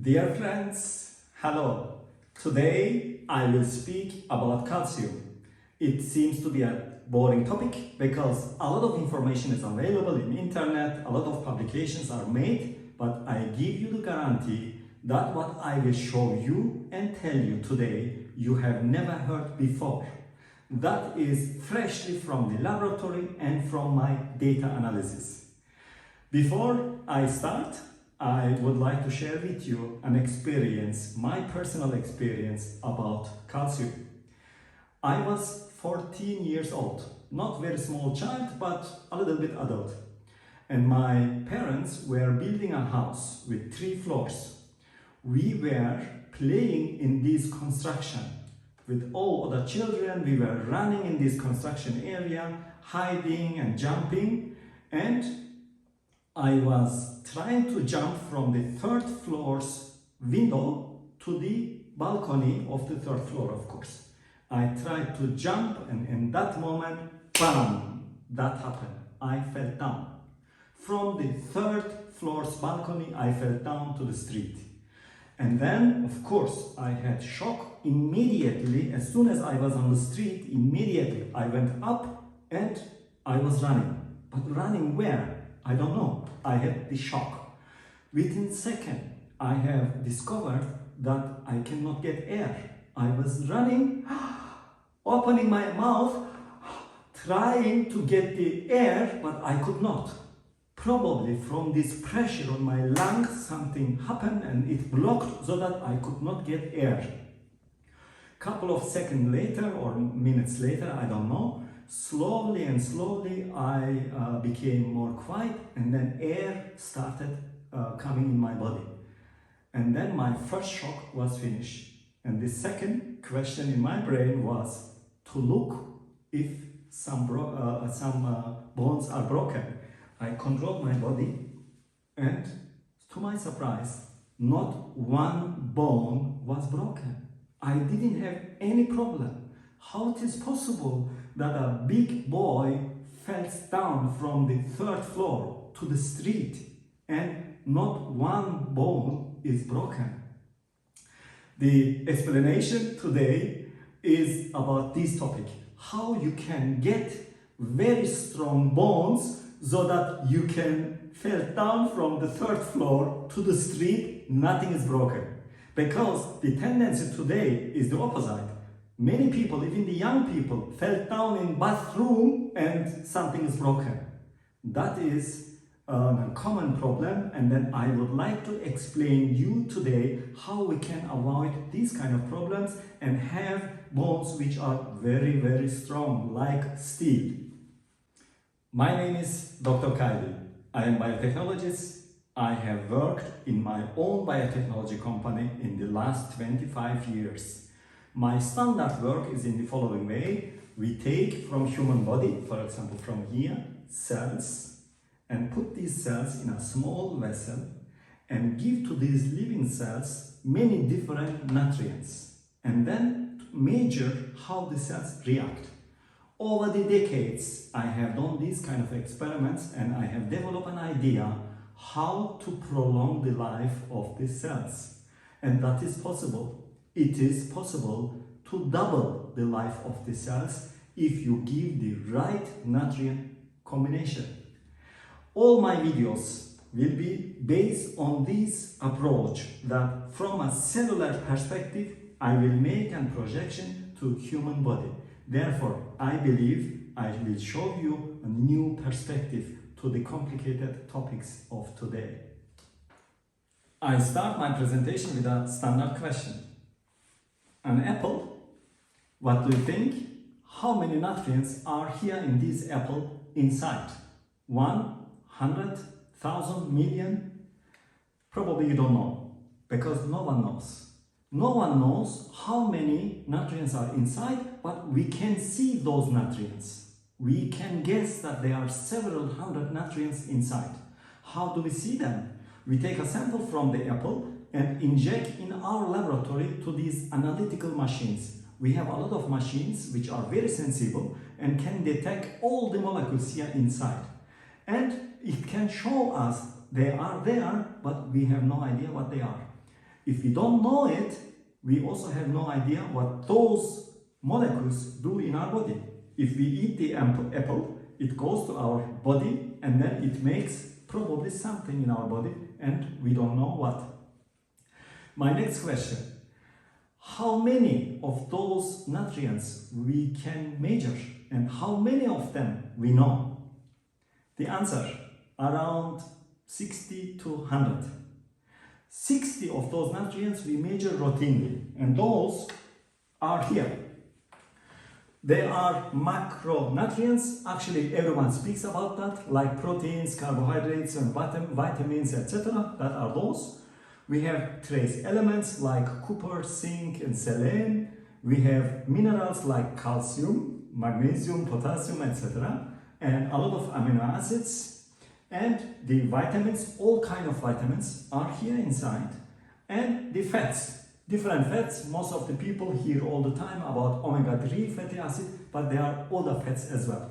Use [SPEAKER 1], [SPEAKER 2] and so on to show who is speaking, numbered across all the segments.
[SPEAKER 1] Dear friends, hello. Today I will speak about calcium. It seems to be a boring topic because a lot of information is available in internet, a lot of publications are made, but I give you the guarantee that what I will show you and tell you today you have never heard before. That is freshly from the laboratory and from my data analysis. Before I start, I would like to share with you an experience, my personal experience about calcium. I was 14 years old, not very small child, but a little bit adult. And my parents were building a house with 3 floors. We were playing in this construction. With all other children, we were running in this construction area, hiding and jumping, and I was trying to jump from the 3rd floor's window to the balcony of the 3rd floor, of course. I tried to jump, and in that moment, bam, that happened. I fell down. From the 3rd floor's balcony, I fell down to the street. And then, of course, I had shock immediately. As soon as I was on the street, immediately I went up and I was running. But running where? I don't know. I had the shock. Within a second, I have discovered that I cannot get air. I was running, opening my mouth, trying to get the air, but I could not. Probably from this pressure on my lungs, something happened and it blocked so that I could not get air. Couple of seconds later or minutes later, I don't know, slowly and slowly I became more quiet, and then air started coming in my body. And then my first shock was finished. And the second question in my brain was to look if some bones are broken. I controlled my body, and to my surprise, not one bone was broken. I didn't have any problem. How it is possible that a big boy fell down from the 3rd floor to the street and not one bone is broken? The explanation today is about this topic. How you can get very strong bones so that you can fall down from the 3rd floor to the street, nothing is broken. Because the tendency today is the opposite. Many people, even the young people, fell down in bathroom and something is broken. That is a common problem, and then I would like to explain you today how we can avoid these kind of problems and have bones which are very, very strong, like steel. My name is Dr. Kylie. I am biotechnologist. I have worked in my own biotechnology company in the last 25 years. My standard work is in the following way. We take from human body, for example from here, cells, and put these cells in a small vessel and give to these living cells many different nutrients, and then measure how the cells react. Over the decades, I have done these kind of experiments, and I have developed an idea how to prolong the life of the cells. And that is possible. It is possible to double the life of the cells if you give the right nutrient combination. All my videos will be based on this approach, that from a cellular perspective, I will make a projection to human body. Therefore, I believe I will show you a new perspective to the complicated topics of today. I start my presentation with a standard question. An apple, what do you think? How many nutrients are here in this apple inside? 100,000 million? Probably you don't know, because no one knows. No one knows how many nutrients are inside, but we can see those nutrients. We can guess that there are several hundred nutrients inside. How do we see them? We take a sample from the apple and inject in our laboratory to these analytical machines. We have a lot of machines which are very sensible and can detect all the molecules here inside. And it can show us they are there, but we have no idea what they are. If we don't know it, we also have no idea what those molecules do in our body. If we eat the apple, it goes to our body and then it makes probably something in our body and we don't know what. My next question, how many of those nutrients we can measure and how many of them we know? The answer, around 60 to 100. 60 of those nutrients we measure routinely, and those are here. They are macronutrients. Actually, everyone speaks about that, like proteins, carbohydrates, and vitamins, etc. That are those. We have trace elements like copper, zinc, and selenium. We have minerals like calcium, magnesium, potassium, etc. And a lot of amino acids. And the vitamins, all kind of vitamins are here inside. And the fats, different fats. Most of the people hear all the time about omega-3 fatty acid, but there are other fats as well.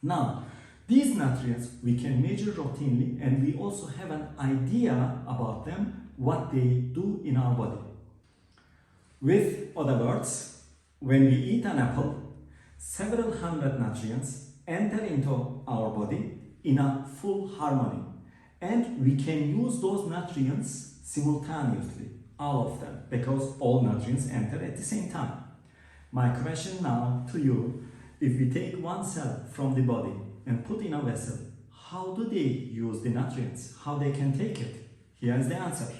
[SPEAKER 1] Now, these nutrients we can measure routinely and we also have an idea about them, what they do in our body. With other words, when we eat an apple, several hundred nutrients enter into our body in a full harmony, and we can use those nutrients simultaneously, all of them, because all nutrients enter at the same time. My question now to you, if we take one cell from the body and put in a vessel, how do they use the nutrients? How they can take it? Here is the answer.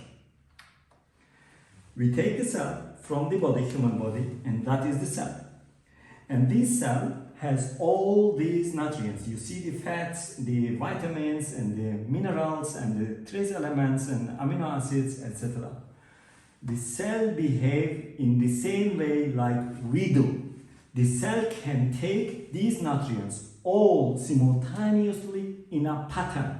[SPEAKER 1] We take the cell from the body, human body, and that is the cell. And this cell has all these nutrients. You see the fats, the vitamins, and the minerals, and the trace elements, and amino acids, etc. The cell behaves in the same way like we do. The cell can take these nutrients all simultaneously in a pattern,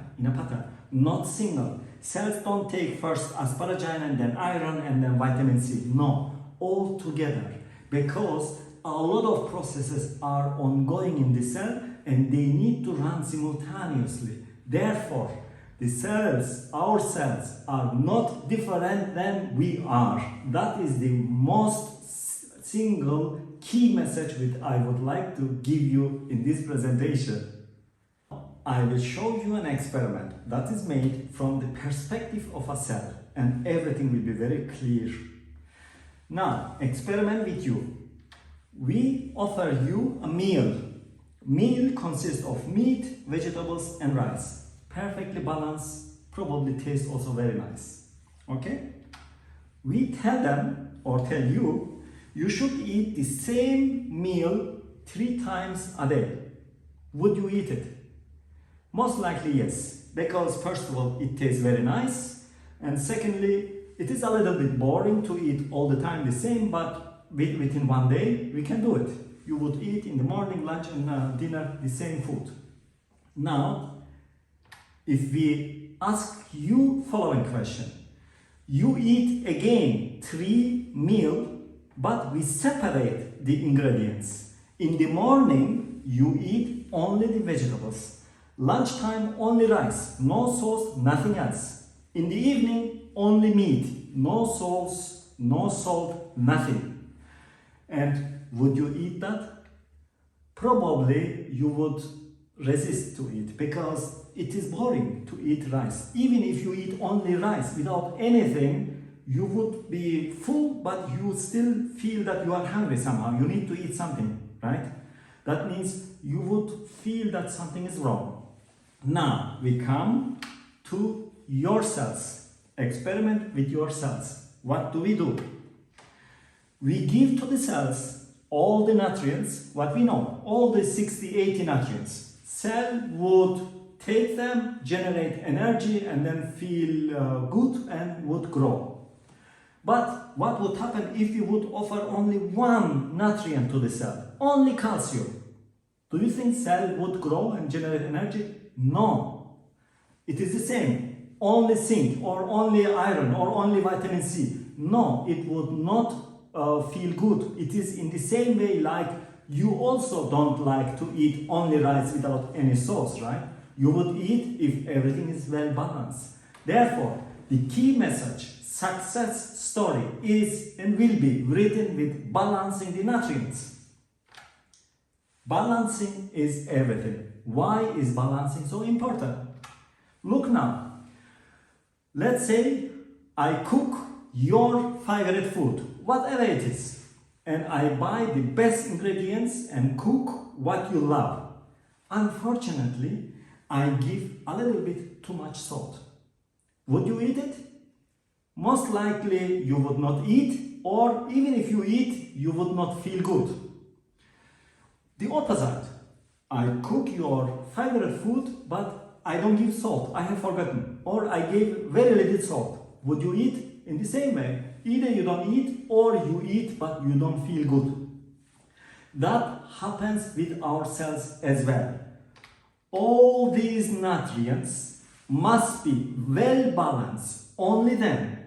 [SPEAKER 1] not single. Cells don't take first asparagine and then iron and then vitamin C. No, all together, because a lot of processes are ongoing in the cell and they need to run simultaneously. Therefore, the cells, our cells, are not different than we are. That is the most single key message which I would like to give you in this presentation. I will show you an experiment that is made from the perspective of a cell and everything will be very clear. Now, experiment with you. We offer you a meal. Meal consists of meat, vegetables, and rice. Perfectly balanced, probably tastes also very nice. Okay? We tell them, or tell you, you should eat the same meal 3 times a day. Would you eat it? Most likely yes, because first of all, it tastes very nice, and secondly, it is a little bit boring to eat all the time the same, but within one day, we can do it. You would eat in the morning, lunch, and dinner the same food. Now, if we ask you following question, you eat again 3 meals, but we separate the ingredients. In the morning, you eat only the vegetables. Lunchtime, only rice, no sauce, nothing else. In the evening, only meat, no sauce, no salt, nothing. And would you eat that? Probably you would resist to eat because it is boring to eat rice. Even if you eat only rice without anything, you would be full, but you would still feel that you are hungry somehow. You need to eat something, right? That means you would feel that something is wrong. Now we come to your cells. Experiment with your cells. What do? We give to the cells all the nutrients, what we know, all the 60, 80 nutrients. Cell would take them, generate energy, and then feel good and would grow. But what would happen if you would offer only one nutrient to the cell? Only calcium. Do you think cell would grow and generate energy? No. It is the same. Only zinc or only iron or only vitamin C. No, it would not feel good. It is in the same way like you also don't like to eat only rice without any sauce, right? You would eat if everything is well balanced. Therefore, the key message, success story is and will be written with balancing the nutrients. Balancing is everything. Why is balancing so important? Look now. Let's say I cook your favorite food, whatever it is, and I buy the best ingredients and cook what you love. Unfortunately, I give a little bit too much salt. Would you eat it? Most likely you would not eat, or even if you eat, you would not feel good. The opposite. I cook your favorite food, but I don't give salt. I have forgotten. Or I gave very little salt. Would you eat? In the same way. Either you don't eat, or you eat, but you don't feel good. That happens with our cells as well. All these nutrients must be well balanced. Only then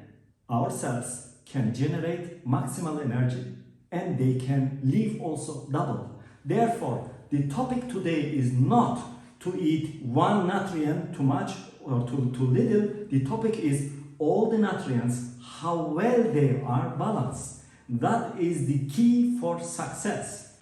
[SPEAKER 1] our cells can generate maximal energy and they can live also double. Therefore, the topic today is not to eat one nutrient too much or too little. The topic is all the nutrients, how well they are balanced. That is the key for success.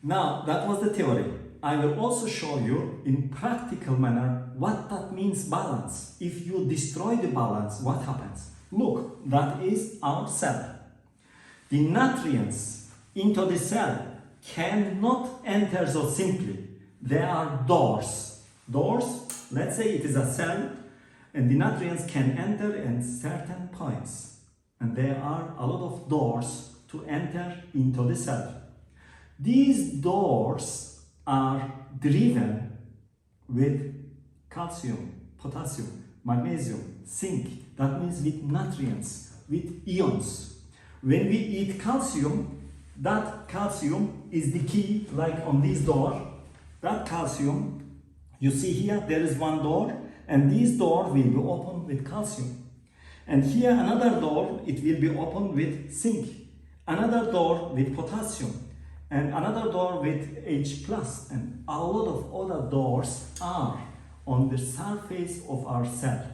[SPEAKER 1] Now, that was the theory. I will also show you in practical manner what that means balance. If you destroy the balance, what happens? Look, that is our cell. The nutrients into the cell cannot enter so simply. There are doors. Doors, let's say it is a cell, and the nutrients can enter in certain points. And there are a lot of doors to enter into the cell. These doors are driven with calcium, potassium, magnesium, zinc. That means with nutrients, with ions. When we eat calcium, that calcium is the key, like on this door. That calcium, you see here, there is one door, and this door will be open with calcium. And here another door, it will be open with zinc. Another door with potassium. And another door with H+. And a lot of other doors are on the surface of our cell.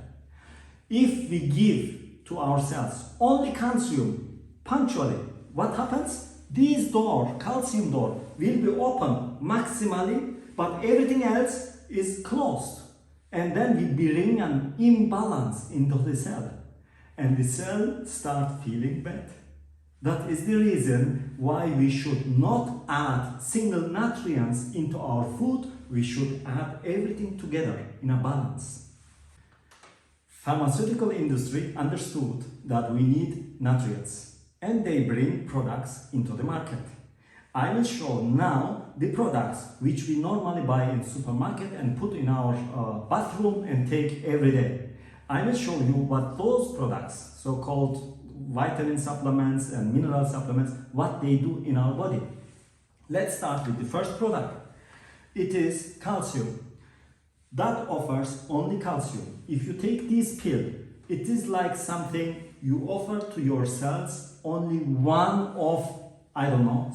[SPEAKER 1] If we give to our cells only calcium punctually, what happens? This door, calcium door, will be open maximally, but everything else is closed. And then we bring an imbalance into the cell. And the cell starts feeling bad. That is the reason why we should not add single nutrients into our food. We should add everything together in a balance. Pharmaceutical industry understood that we need nutrients and they bring products into the market. I will show now the products which we normally buy in supermarket and put in our bathroom and take every day. I will show you what those products, so-called vitamin supplements and mineral supplements, what they do in our body. Let's start with the first product. It is calcium. That offers only calcium. If you take this pill, it is like something you offer to your cells only one of,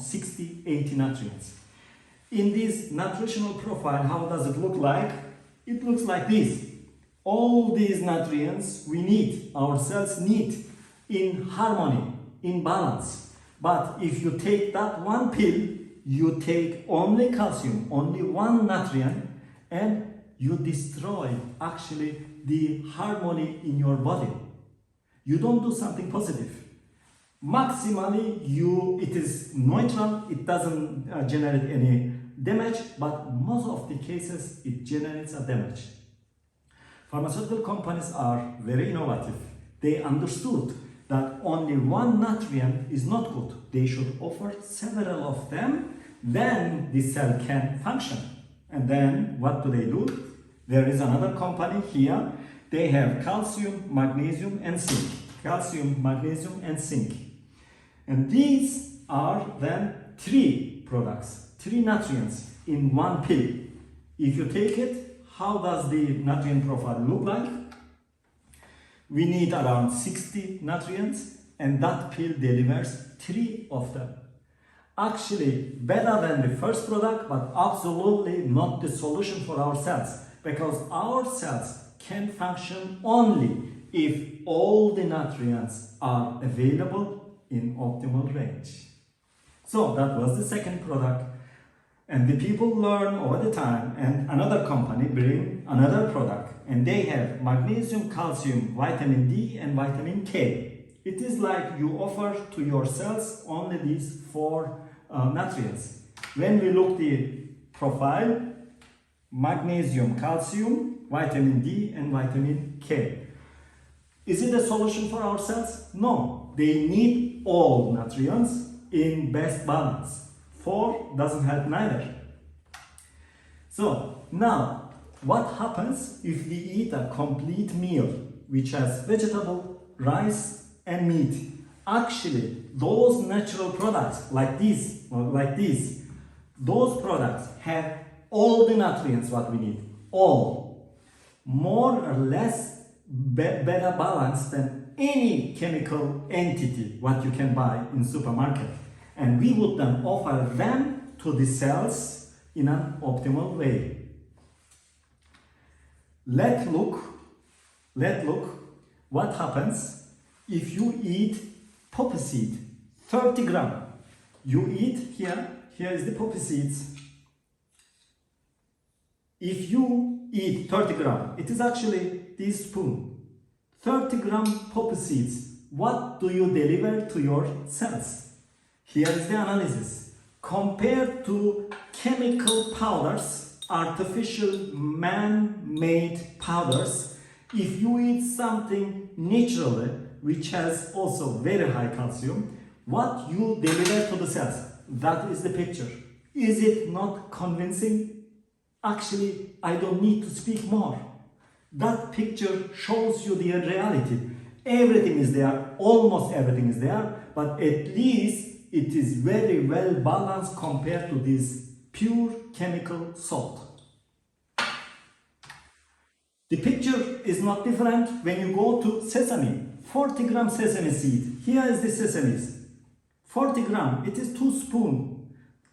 [SPEAKER 1] 60, 80 nutrients. In this nutritional profile, how does it look like? It looks like this. All these nutrients we need, our cells need, in harmony, in balance. But if you take that one pill, you take only calcium, only one nutrient, and you destroy actually the harmony in your body. You don't do something positive. Maximally, it is neutral, it doesn't generate any damage, but most of the cases it generates a damage. Pharmaceutical companies are very innovative. They understood that only one nutrient is not good. They should offer several of them, then the cell can function. And then what do? There is another company here. They have calcium, magnesium, and zinc. Calcium, magnesium, and zinc. And these are then 3 products, 3 nutrients in one pill. If you take it, how does the nutrient profile look like? We need around 60 nutrients, and that pill delivers 3 of them. Actually, better than the first product, but absolutely not the solution for our cells, because our cells can function only if all the nutrients are available in optimal range. So that was the second product. And the people learn over the time, and another company bring another product, and they have magnesium, calcium, vitamin D, and vitamin K. It is like you offer to your cells only these four nutrients. When we look the profile, magnesium, calcium, vitamin D, and vitamin K. Is it a solution for our cells? No, they need all nutrients in best balance. 4 doesn't help neither. So now, what happens if we eat a complete meal which has vegetable, rice, and meat? Actually, those natural products like this or like this, those products have all the nutrients what we need, all, more or less better balanced than any chemical entity what you can buy in supermarket. And we would then offer them to the cells in an optimal way. Let's look what happens if you eat poppy seed, 30 gram. You eat here is the poppy seeds. If you eat 30 gram, it is actually this spoon. 30 gram poppy seeds, what do you deliver to your cells? Here is the analysis. Compared to chemical powders, artificial man-made powders, if you eat something naturally, which has also very high calcium, what you deliver to the cells, that is the picture. Is it not convincing? Actually, I don't need to speak more. That picture shows you the reality. Everything is there, almost everything is there, but at least it is very well balanced compared to this pure chemical salt. The picture is not different when you go to sesame. 40 gram sesame seed. Here is the sesames. 40 gram, it is 2 spoons.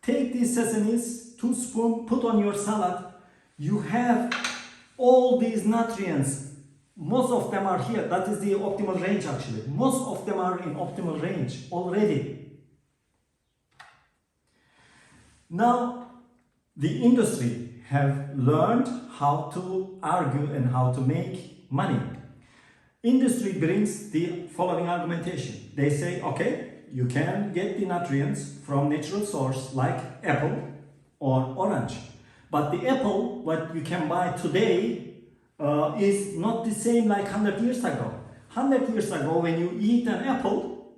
[SPEAKER 1] Take these sesames, 2 spoons, put on your salad. You have all these nutrients. Most of them are here. That is the optimal range actually. Most of them are in optimal range already. Now, the industry have learned how to argue and how to make money. Industry brings the following argumentation. They say, okay, you can get the nutrients from natural source like apple or orange. But the apple, what you can buy today, is not the same like 100 years ago. 100 years ago, when you eat an apple,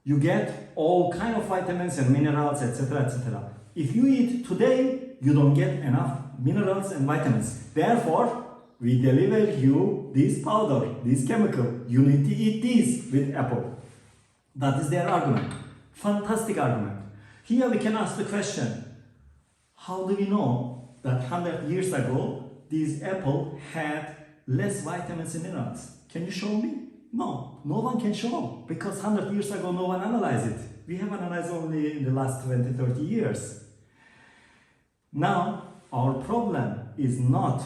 [SPEAKER 1] you get all kind of vitamins and minerals, etc., etc. If you eat today, you don't get enough minerals and vitamins. Therefore, we deliver you this powder, this chemical. You need to eat this with apple. That is their argument. Fantastic argument. Here we can ask the question, how do we know that 100 years ago, this apple had less vitamins and minerals? Can you show me? No, no one can show, because 100 years ago, no one analyzed it. We have analyzed only in the last 20, 30 years. Now, our problem is not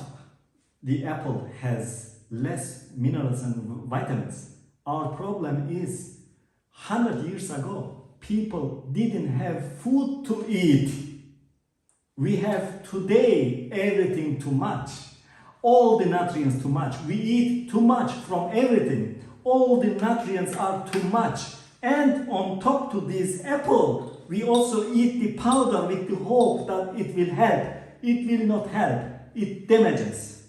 [SPEAKER 1] the apple has less minerals and vitamins. Our problem is 100 years ago, people didn't have food to eat. We have today everything too much. All the nutrients too much. We eat too much from everything. All the nutrients are too much. And on top to this apple, we also eat the powder with the hope that it will help. It will not help. It damages.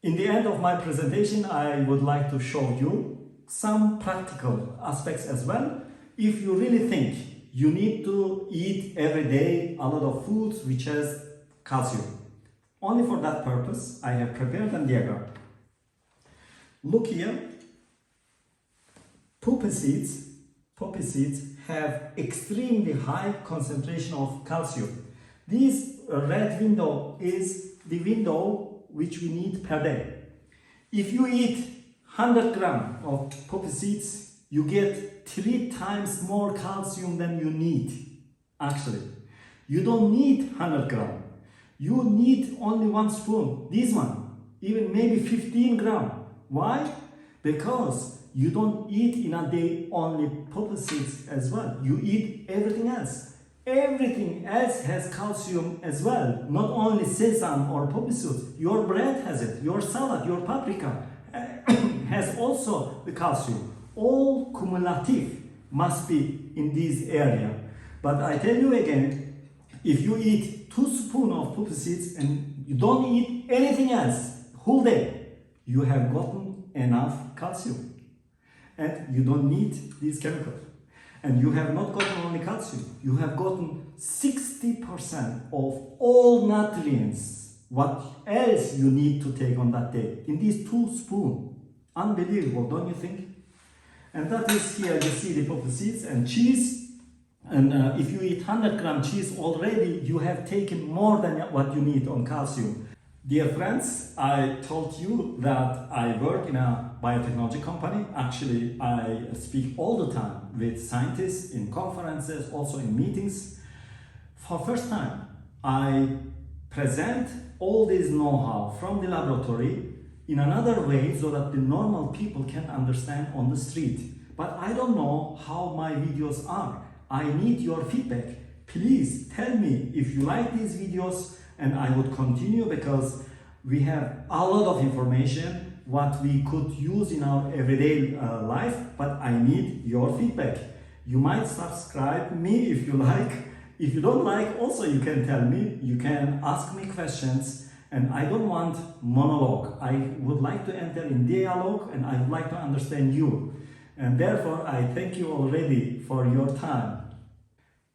[SPEAKER 1] In the end of my presentation, I would like to show you some practical aspects as well. If you really think you need to eat every day a lot of foods which has calcium, only for that purpose, I have prepared a diagram. Look here. Poppy seeds have extremely high concentration of calcium. This red window is the window which we need per day. If you eat 100 grams of poppy seeds, you get 3 times more calcium than you need. Actually, you don't need 100 grams. You need only 1 spoon, this one, even maybe 15 gram. Why? Because you don't eat in a day only poppy seeds as well. You eat everything else. Everything else has calcium as well, not only sesame or poppy seeds. Your bread has it, your salad, your paprika has also the calcium. All cumulative must be in this area. But I tell you again, if you eat 2 spoons of poppy seeds and you don't eat anything else whole day, you have gotten enough calcium. And you don't need these chemicals. And you have not gotten only calcium, you have gotten 60% of all nutrients, what else you need to take on that day, in these 2 spoons. Unbelievable, don't you think? And that is here, you see the poppy seeds and cheese. And if you eat 100 gram cheese already, you have taken more than what you need on calcium. Dear friends, I told you that I work in a biotechnology company. Actually, I speak all the time with scientists in conferences, also in meetings. For first time, I present all this know-how from the laboratory in another way so that the normal people can understand on the street. But I don't know how my videos are. I need your feedback. Please tell me if you like these videos, and I would continue because we have a lot of information what we could use in our everyday life, but I need your feedback. You might subscribe me if you like. If you don't like, also you can tell me, you can ask me questions, and I don't want monologue. I would like to enter in dialogue and I would like to understand you. And therefore, I thank you already for your time.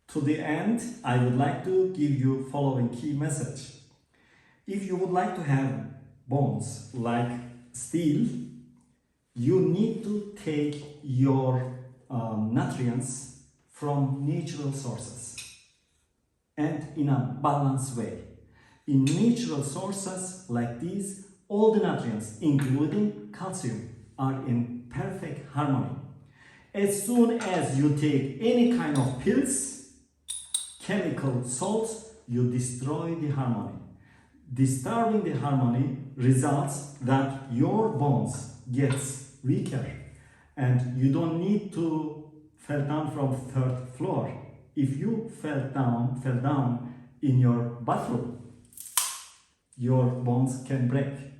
[SPEAKER 1] To the end, I would like to give you following key message. If you would like to have bones like steel, you need to take your nutrients from natural sources and in a balanced way. In natural sources like these, all the nutrients, including calcium, are in perfect harmony. As soon as you take any kind of pills, chemical salts, you destroy the harmony. Disturbing the harmony results that your bones gets weaker and you don't need to fall down from 3rd floor. If you fell down in your bathroom, your bones can break.